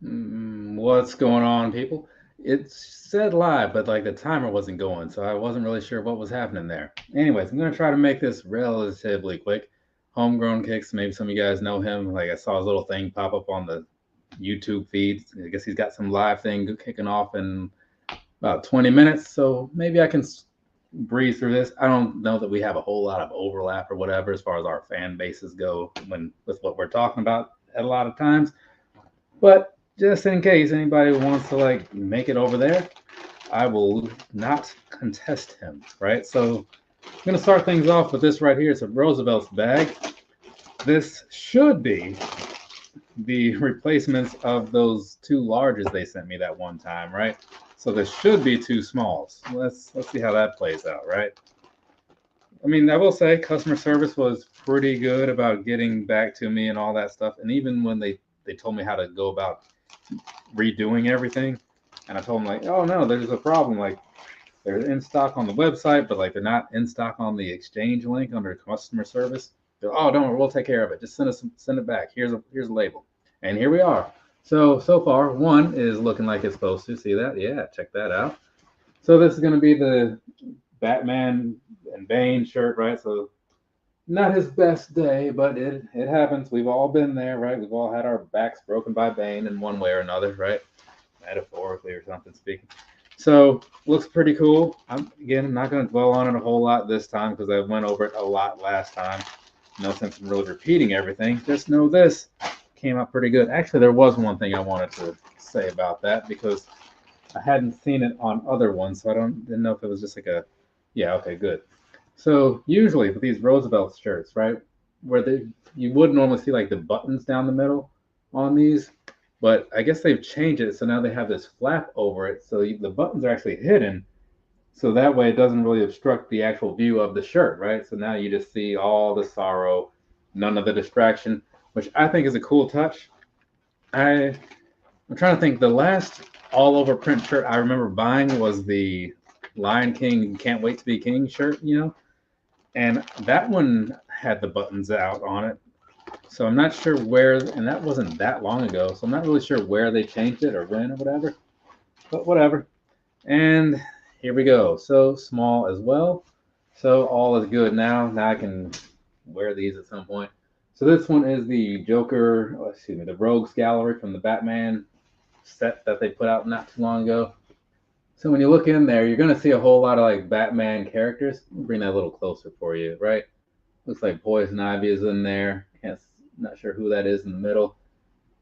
What's going on, people? It said live, but like the timer wasn't going, so I wasn't really sure what was happening there. Anyways, I'm gonna try to make this relatively quick. Homegrown Kicks, maybe some of you guys know him. Like I saw his little thing pop up on the YouTube feed. I guess he's got some live thing kicking off in about 20 minutes, so maybe I can breeze through this. I don't know that we have a whole lot of overlap or whatever as far as our fan bases go when with what we're talking about at a lot of times. But just in case anybody wants to like make it over there, I will not contest him, right? So I'm gonna start things off with this right here. It's a Roosevelt's bag. This should be the replacements of those two larges they sent me that one time, right? So this should be two smalls. Let's see how that plays out, right? I mean, I will say customer service was pretty good about getting back to me and all that stuff. And even when they told me how to go about redoing everything, and I told them like, oh no, there's a problem. Like they're in stock on the website, but like they're not in stock on the exchange link under customer service. They're, oh, don't worry, we'll take care of it. Just send it back. Here's a label, and here we are. So far, one is looking like it's supposed to. See that? Yeah, check that out. So this is going to be the Batman and Bane shirt, right? So not his best day, but it happens. We've all been there, right? We've all had our backs broken by Bane in one way or another, right? Metaphorically or something speaking. So looks pretty cool. I'm not going to dwell on it a whole lot this time because I went over it a lot last time. No sense in really repeating everything. Just know this came out pretty good. Actually, there was one thing I wanted to say about that because I hadn't seen it on other ones, so didn't know if it was just like a yeah, okay, good. So usually with these Roosevelt shirts, right, where you would normally see like the buttons down the middle on these, but I guess they've changed it so now they have this flap over it, so the buttons are actually hidden, so that way it doesn't really obstruct the actual view of the shirt, right? So now you just see all the sorrow, none of the distraction, which I think is a cool touch. I I'm trying to think. The last all over print shirt I remember buying was the Lion King Can't Wait to Be King shirt, and that one had the buttons out on it. So I'm not sure where, and that wasn't that long ago. So I'm not really sure where they changed it or when or whatever. But whatever. And here we go. So small as well. So all is good now. Now I can wear these at some point. So this one is the Joker, excuse me, the Rogues Gallery from the Batman set that they put out not too long ago. So when you look in there, you're gonna see a whole lot of like Batman characters. I'll bring that a little closer for you, right? Looks like Poison Ivy is in there. Can't, not sure who that is in the middle.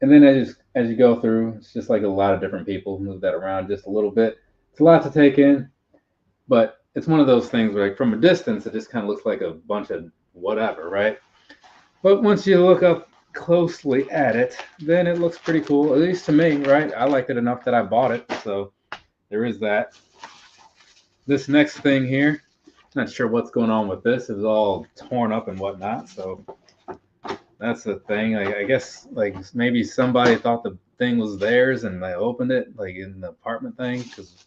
And then as you go through, it's just like a lot of different people. Move that around just a little bit. It's a lot to take in, but it's one of those things where like from a distance, it just kind of looks like a bunch of whatever, right? But once you look up closely at it, then it looks pretty cool, at least to me, right? I liked it enough that I bought it, so there is that. This next thing here, not sure what's going on with this. It's all torn up and whatnot, so that's the thing. I guess like maybe somebody thought the thing was theirs and they opened it like in the apartment thing because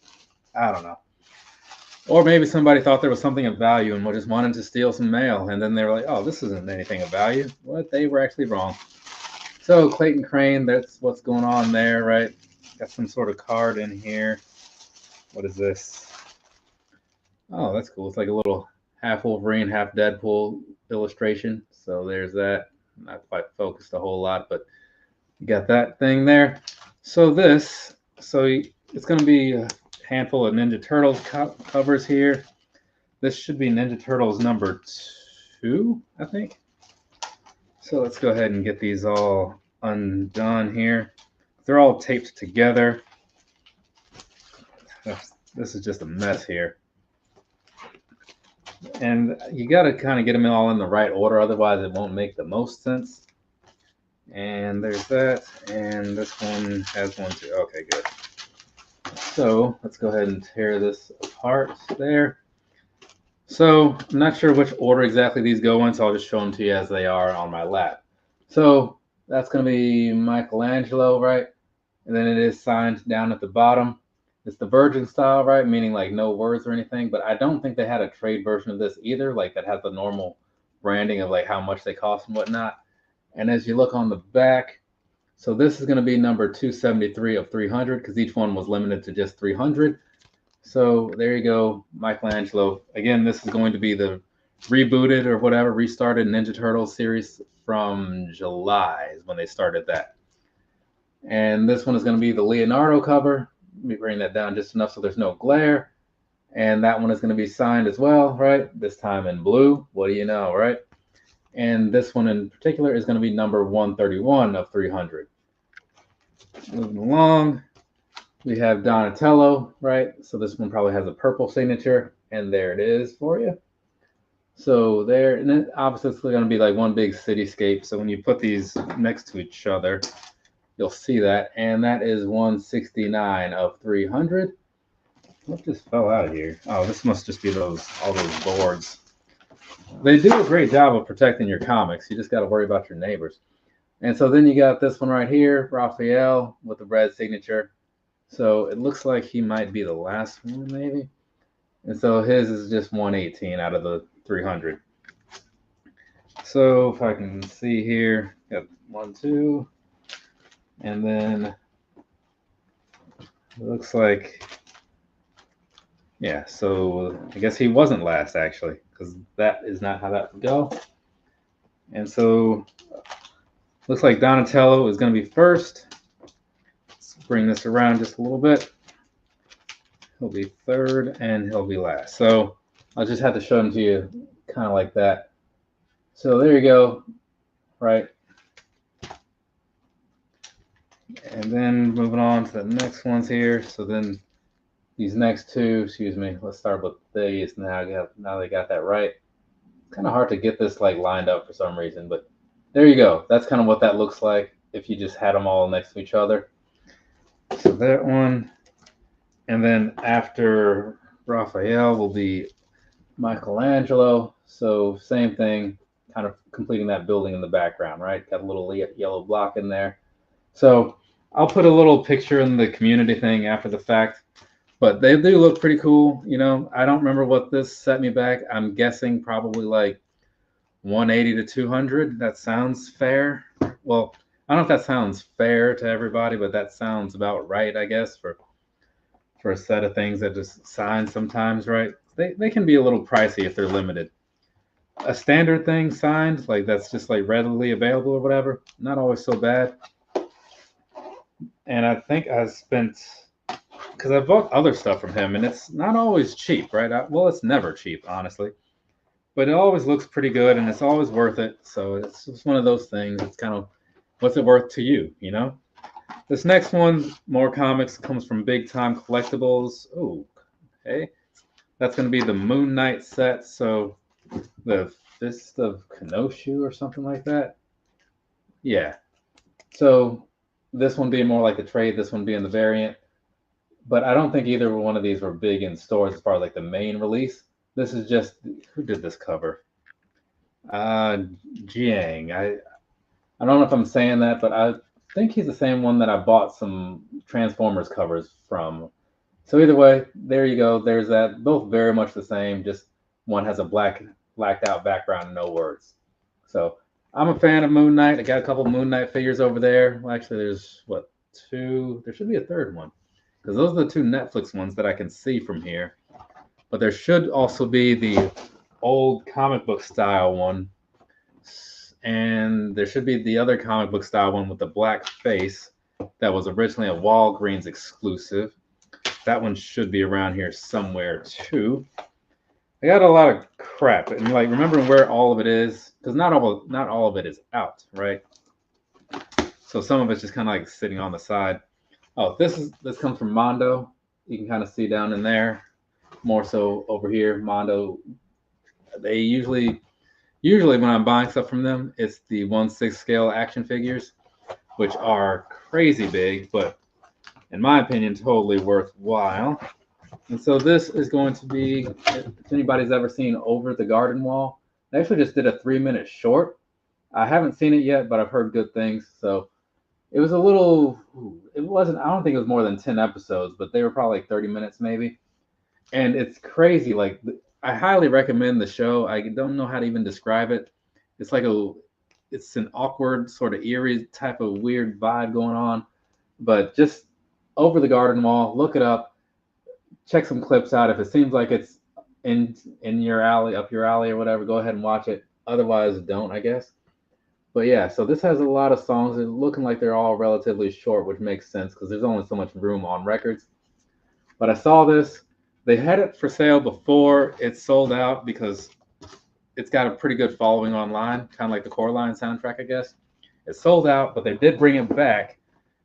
I don't know. Or maybe somebody thought there was something of value and just wanted to steal some mail, and then they were like, "Oh, this isn't anything of value." What? They were actually wrong. So Clayton Crane, that's what's going on there, right? Got some sort of card in here. What is this? Oh, that's cool. It's like a little half Wolverine, half Deadpool illustration. So there's that. Not quite focused a whole lot, but you got that thing there. So it's going to be a handful of Ninja Turtles covers here. This should be Ninja Turtles number 2, I think. So let's go ahead and get these all undone here. They're all taped together. This is just a mess here. And you got to kind of get them all in the right order, otherwise it won't make the most sense. And there's that, and this one has one too. Okay, good. So let's go ahead and tear this apart there. So I'm not sure which order exactly these go in, so I'll just show them to you as they are on my lap. So that's going to be Michelangelo, right? And then it is signed down at the bottom. It's the Virgin style, right? Meaning like no words or anything. But I don't think they had a trade version of this either, like that has the normal branding of like how much they cost and whatnot. And as you look on the back, So this is going to be number 273 of 300 because each one was limited to just 300. So there you go, Michelangelo. Again, this is going to be the rebooted or whatever, restarted Ninja Turtles series from July is when they started that. And this one is going to be the Leonardo cover. Let me bring that down just enough so there's no glare. And that one is going to be signed as well, right? This time in blue. What do you know, right? And this one in particular is going to be number 131 of 300. Moving along, we have Donatello, right? So this one probably has a purple signature, and there it is for you. So there, and then obviously it's going to be like one big cityscape. So when you put these next to each other, you'll see that, and that is 169 of 300. What just fell out of here? Oh, this must just be all those boards. They do a great job of protecting your comics. You just got to worry about your neighbors. And so then you got this one right here, Raphael with the red signature. So it looks like he might be the last one, maybe. And so his is just 118 out of the 300. So if I can see here, got 1, 2, and then it looks like, yeah, so I guess he wasn't last actually, because that is not how that would go. And so looks like Donatello is going to be first. Let's bring this around just a little bit. He'll be third and he'll be last. So I'll just have to show them to you kind of like that. So there you go, right? And then moving on to the next ones here. So then these next two, excuse me, let's start with these now. Now they got that right. It's kind of hard to get this like lined up for some reason, but there you go. That's kind of what that looks like if you just had them all next to each other. So that one. And then after Raphael will be Michelangelo. So same thing, kind of completing that building in the background, right? Got a little yellow block in there. So I'll put a little picture in the community thing after the fact, but they do look pretty cool. You know, I don't remember what this set me back. I'm guessing probably like 180 to 200. That sounds fair. Well, I don't know if that sounds fair to everybody, but that sounds about right, I guess, for a set of things that just sign sometimes, right? They can be a little pricey if they're limited. A standard thing signed, like that's just like readily available or whatever, not always so bad. And I think I spent, because I bought other stuff from him, and it's not always cheap, right? Well, it's never cheap, honestly. But it always looks pretty good, and it's always worth it. So it's just one of those things. It's kind of, what's it worth to you, you know? This next one, more comics, comes from Big Time Collectibles. Oh, okay. That's going to be the Moon Knight set. So the Fist of Kenosha or something like that. Yeah. So this one being more like a trade, this one being the variant. But I don't think either one of these were big in stores as far as like the main release. This is just, who did this cover? Jiang. I don't know if I'm saying that, but I think he's the same one that I bought some Transformers covers from. So either way, there you go. There's that. Both very much the same. Just one has a blacked out background and no words. So I'm a fan of Moon Knight. I got a couple Moon Knight figures over there. Well, actually, there's what, 2? There should be a third one, because those are the 2 Netflix ones that I can see from here. But there should also be the old comic book style one. And there should be the other comic book style one with the black face that was originally a Walgreens exclusive. That one should be around here somewhere too. I got a lot of crap, and like remembering where all of it is, because not all of it is out, right? So some of it's just kind of like sitting on the side. Oh, this comes from Mondo. You can kind of see down in there. More so over here, Mondo. They usually when I'm buying stuff from them, it's the 1/6 scale action figures, which are crazy big, but in my opinion, totally worthwhile. And so this is going to be, if anybody's ever seen Over the Garden Wall, they actually just did a 3-minute short. I haven't seen it yet, but I've heard good things. So it was a little, it wasn't, I don't think it was more than 10 episodes, but they were probably like 30 minutes maybe. And it's crazy. Like, I highly recommend the show. I don't know how to even describe it. It's like it's an awkward, sort of eerie type of weird vibe going on. But just over the garden wall, look it up, check some clips out. If it seems like it's in your alley, up your alley or whatever, go ahead and watch it. Otherwise, don't, I guess. But yeah, so this has a lot of songs. It's looking like they're all relatively short, which makes sense because there's only so much room on records. But I saw this. They had it for sale before it sold out because it's got a pretty good following online, kind of like the Coraline soundtrack, I guess. It sold out, but they did bring it back.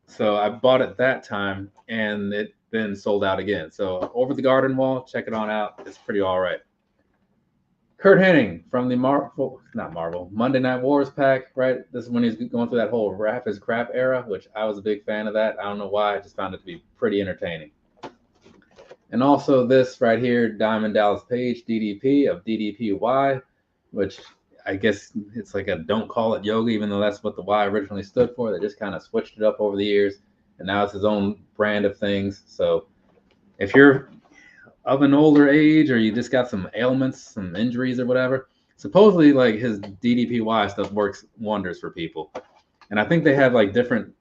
So I bought it that time, and it then sold out again. So Over the Garden Wall, check it on out. It's pretty all right. Curt Henning from the Monday Night Wars pack, right? This is when he's going through that whole rap is crap era, which I was a big fan of that. I don't know why, I just found it to be pretty entertaining. And also this right here, Diamond Dallas Page, DDP of DDPY, which I guess it's like a don't call it yoga, even though that's what the Y originally stood for. They just kind of switched it up over the years, and now it's his own brand of things. So if you're of an older age or you just got some ailments, some injuries or whatever, supposedly like his DDPY stuff works wonders for people. And I think they have like different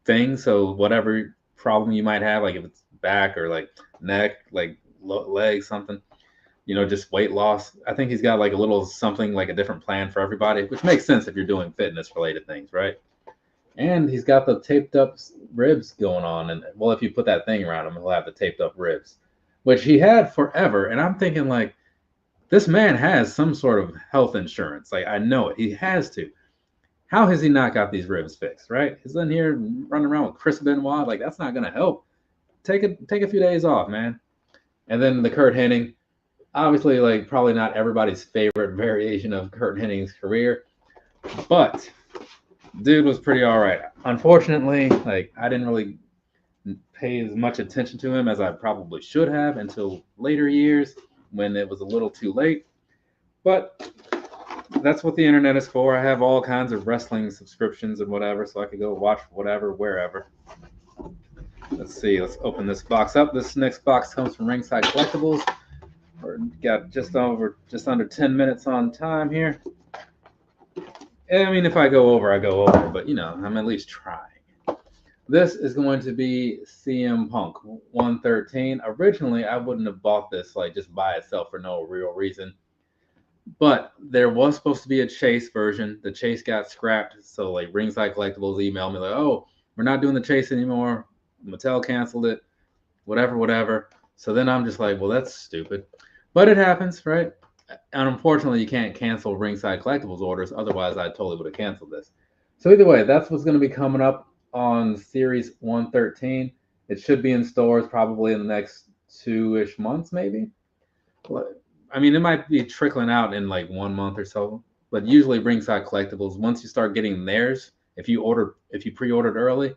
things. So whatever problem you might have, like if it's back or like neck, like leg, something, just weight loss. I think he's got like a little something, like a different plan for everybody, which makes sense if you're doing fitness related things, right? And he's got the taped up ribs going on. And well, if you put that thing around him, he'll have the taped up ribs, which he had forever. And I'm thinking like, this man has some sort of health insurance. Like, I know it. He has to. How has he not got these ribs fixed, right? He's in here running around with Chris Benoit. Like, that's not going to help. Take a few days off, man. And then the Curt Henning, obviously, like, probably not everybody's favorite variation of Curt Henning's career, but dude was pretty all right. Unfortunately, like, I didn't really pay as much attention to him as I probably should have until later years when it was a little too late. But that's what the internet is for. I have all kinds of wrestling subscriptions and whatever, so I could go watch whatever, wherever. Let's see. Let's open this box up. This next box comes from Ringside Collectibles. We're got just under 10 minutes on time here. I mean, if I go over, I go over, but I'm at least trying. This is going to be CM Punk 113. Originally, I wouldn't have bought this like just by itself for no real reason. But there was supposed to be a Chase version. The Chase got scrapped. So like Ringside Collectibles emailed me like, oh, we're not doing the Chase anymore. Mattel canceled it. Whatever. So then I'm just like, well, that's stupid. But it happens, right? And unfortunately, you can't cancel Ringside Collectibles orders. Otherwise, I totally would have canceled this. So either way, that's what's going to be coming up on Series 113. It should be in stores probably in the next 2-ish months, maybe. I mean, it might be trickling out in like 1 month or so. But usually Ringside Collectibles, once you start getting theirs, if you pre-ordered early,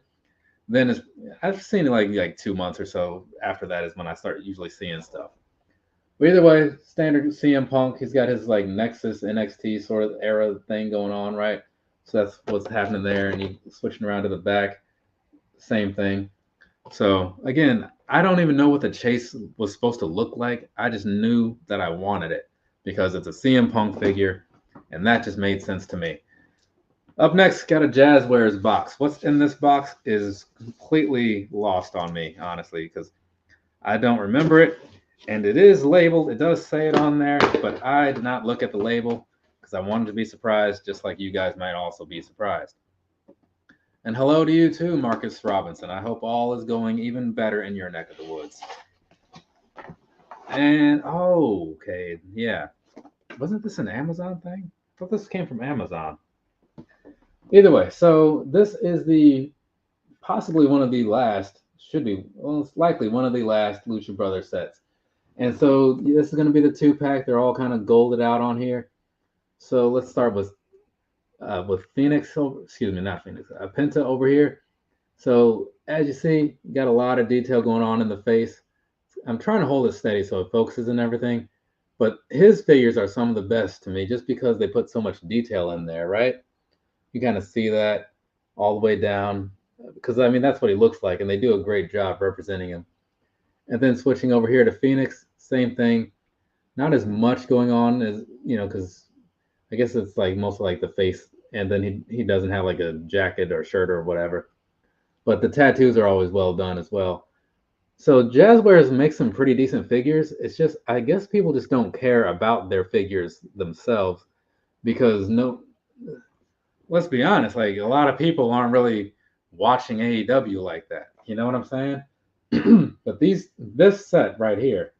then I've seen it like 2 months or so. After that is when I start usually seeing stuff. But either way, standard CM Punk, he's got his like Nexus NXT sort of era thing going on, right? So that's what's happening there, and he's switching around to the back, same thing. So again, I don't even know what the Chase was supposed to look like. I just knew that I wanted it because it's a CM Punk figure, and that just made sense to me. Up next, got a Jazzwares box. What's in this box is completely lost on me, honestly, because I don't remember it. And it is labeled. It does say it on there, but I did not look at the label because I wanted to be surprised, just like you guys might also be surprised. And hello to you too, Marcus Robinson. I hope all is going even better in your neck of the woods. And, okay, yeah. Wasn't this an Amazon thing? I thought this came from Amazon. Either way, so this is possibly one of the last, it's likely one of the last Lucha Brothers sets. And so this is going to be the 2-pack. They're all kind of golded out on here. So let's start with Phoenix. Not Phoenix. Penta over here. So as you see, you got a lot of detail going on in the face. I'm trying to hold it steady so it focuses and everything. But his figures are some of the best to me just because they put so much detail in there, right? You kind of see that all the way down. Because, I mean, that's what he looks like. And they do a great job representing him. And then switching over here to Phoenix, same thing. Not as much going on as, because I guess it's like mostly like the face and then he doesn't have like a jacket or shirt or whatever. But the tattoos are always well done as well. So Jazzwares makes some pretty decent figures. It's just I guess people just don't care about their figures themselves because no, let's be honest, like a lot of people aren't really watching AEW like that. You know what I'm saying? But this set right here,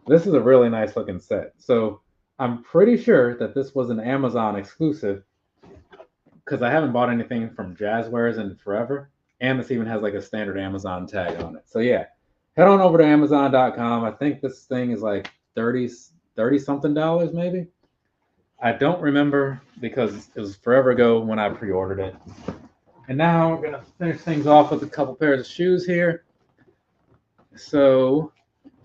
this is a really nice looking set. So I'm pretty sure that this was an Amazon exclusive because I haven't bought anything from Jazzwares in forever. And this even has like a standard Amazon tag on it. So yeah, head on over to Amazon.com. I think this thing is like 30 something dollars maybe. I don't remember because it was forever ago when I pre-ordered it. And now we're going to finish things off with a couple pairs of shoes here. So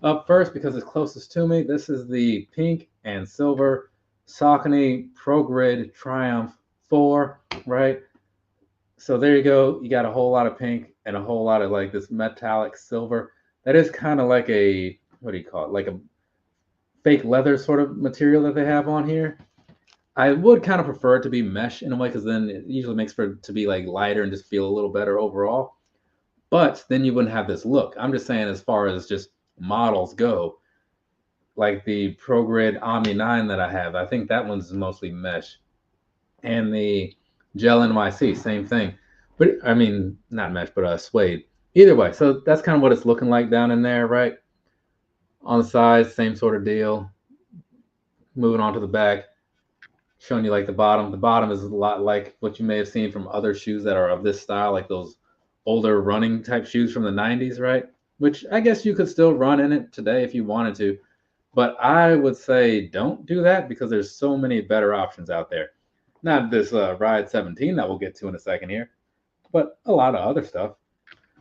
up first, because it's closest to me, this is the pink and silver Saucony Progrid Triumph 4, right? So there you go. You got a whole lot of pink and a whole lot of like this metallic silver. That is kind of like a, what do you call it? Like a fake leather sort of material that they have on here. I would kind of prefer it to be mesh in a way because then it usually makes for it to be like lighter and just feel a little better overall. But then you wouldn't have this look. I'm just saying as far as just models go, like the Progrid Omni 9 that I have, I think that one's mostly mesh. And the Gel NYC, same thing. But I mean, not mesh, but suede. Either way, so that's kind of what it's looking like down in there, right? On the sides, same sort of deal. Moving on to the back, showing you like the bottom. The bottom is a lot like what you may have seen from other shoes that are of this style, like those older running type shoes from the 90s, right? Which I guess you could still run in it today if you wanted to. But I would say don't do that because there's so many better options out there. Not this Ride 17 that we'll get to in a second here, but a lot of other stuff.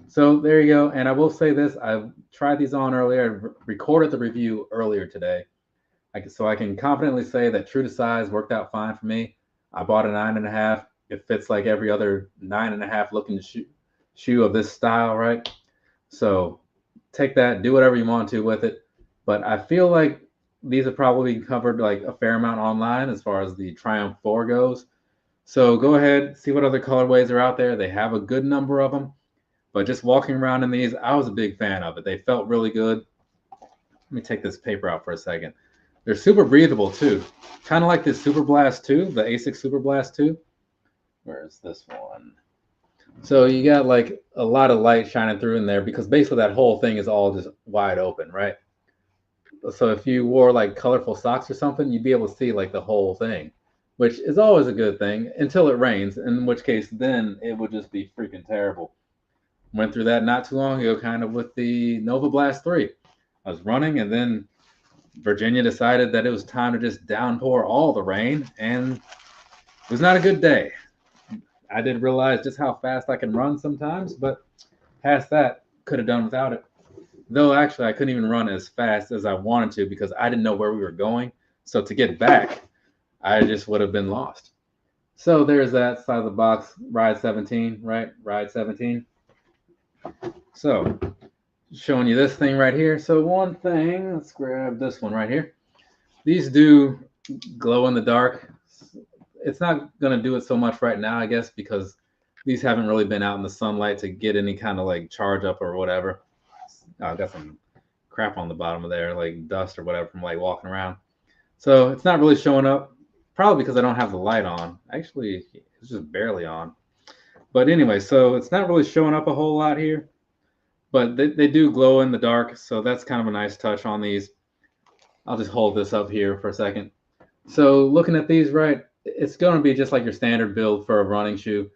So there you go. And I will say this, I tried these on earlier, I recorded the review earlier today. So I can confidently say that true to size worked out fine for me. I bought a 9.5. It fits like every other 9.5 looking shoe of this style, right? So take that, do whatever you want to with it. But I feel like these have probably covered like a fair amount online as far as the Triumph 4 goes. So go ahead, see what other colorways are out there. They have a good number of them. But just walking around in these, I was a big fan of it. They felt really good. Let me take this paper out for a second. They're super breathable too. Kind of like this Super Blast 2, the ASICS Super Blast 2. Where's this one? So you got like a lot of light shining through in there because basically that whole thing is all just wide open, right? So if you wore like colorful socks or something, you'd be able to see like the whole thing, which is always a good thing until it rains, in which case then it would just be freaking terrible. Went through that not too long ago kind of with the Nova Blast 3. I was running and then Virginia decided that it was time to just downpour all the rain, and it was not a good day. I did realize just how fast I can run sometimes, but past that, could have done without it. Though actually, I couldn't even run as fast as I wanted to because I didn't know where we were going. So to get back, I just would have been lost. So there's that side of the box, Ride 17, right? Ride 17. So showing you this thing right here. So one thing, let's grab this one right here. These do glow in the dark. It's not going to do it so much right now, I guess, because these haven't really been out in the sunlight to get any kind of like charge up or whatever. I got some crap on the bottom of there, like dust or whatever from like walking around. So it's not really showing up, probably because I don't have the light on. Actually, it's just barely on. But anyway, so it's not really showing up a whole lot here. But they do glow in the dark, so that's kind of a nice touch on these. I'll just hold this up here for a second. So looking at these, right, it's going to be just like your standard build for a running shoe.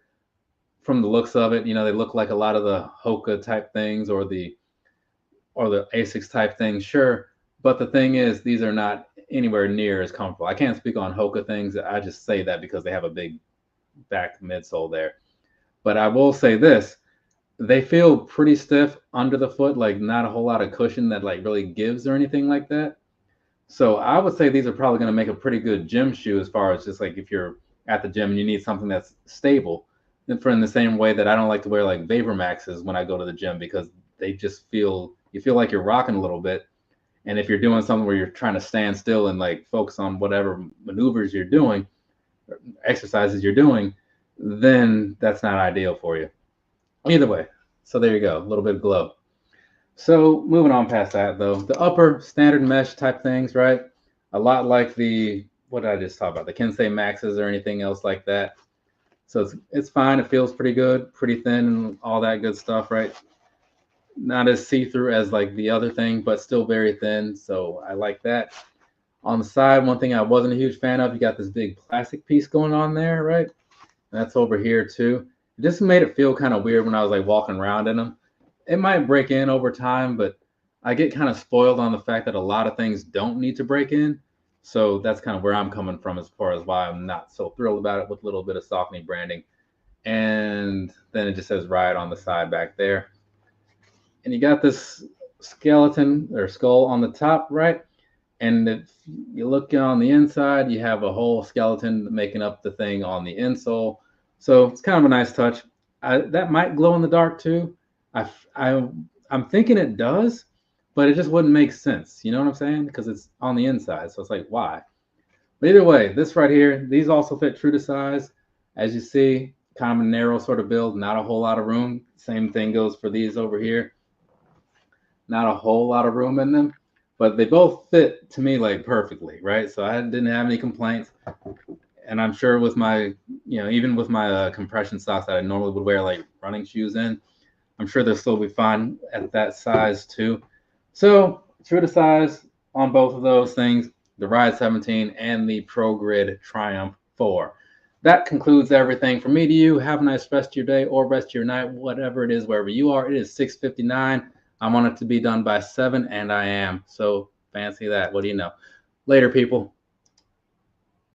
From the looks of it, you know, they look like a lot of the Hoka type things or the ASICS type things, sure. But the thing is, these are not anywhere near as comfortable. I can't speak on Hoka things. I just say that because they have a big back midsole there. But I will say this. They feel pretty stiff under the foot, like not a whole lot of cushion that like really gives or anything like that. So I would say these are probably going to make a pretty good gym shoe as far as just like if you're at the gym and you need something that's stable. And for in the same way that I don't like to wear like Vapor Maxes when I go to the gym because they just you feel like you're rocking a little bit. And if you're doing something where you're trying to stand still and like focus on whatever maneuvers you're doing, exercises you're doing, then that's not ideal for you. Either way, so there you go, a little bit of glow. So moving on past that though, the upper standard mesh type things, right? A lot like the, what did I just talk about? The Kensei Maxes or anything else like that. So it's fine. It feels pretty good, pretty thin and all that good stuff, right? Not as see-through as like the other thing, but still very thin. So I like that. On the side, one thing I wasn't a huge fan of, you got this big plastic piece going on there, right? And that's over here too. It just made it feel kind of weird when I was like walking around in them. It might break in over time, but I get kind of spoiled on the fact that a lot of things don't need to break in. So that's kind of where I'm coming from as far as why I'm not so thrilled about it with a little bit of Saucony branding. And then it just says Riot on the side back there. And you got this skeleton or skull on the top, right? And if you look on the inside, you have a whole skeleton making up the thing on the insole. So it's kind of a nice touch. That might glow in the dark too. I'm thinking it does, but it just wouldn't make sense. You know what I'm saying? Because it's on the inside. So it's like, why? But either way, this right here, these also fit true to size. As you see, kind of a narrow sort of build, not a whole lot of room. Same thing goes for these over here. Not a whole lot of room in them, but they both fit to me like perfectly, right? So I didn't have any complaints. And I'm sure with my, even with my compression socks that I normally would wear like running shoes in, I'm sure they'll still be fine at that size too. So true to size on both of those things, the Ride 17 and the Progrid Triumph 4. That concludes everything from me to you. Have a nice rest of your day or rest of your night, whatever it is, wherever you are. It is 6:59. I want it to be done by 7, and I am. So fancy that. What do you know? Later, people.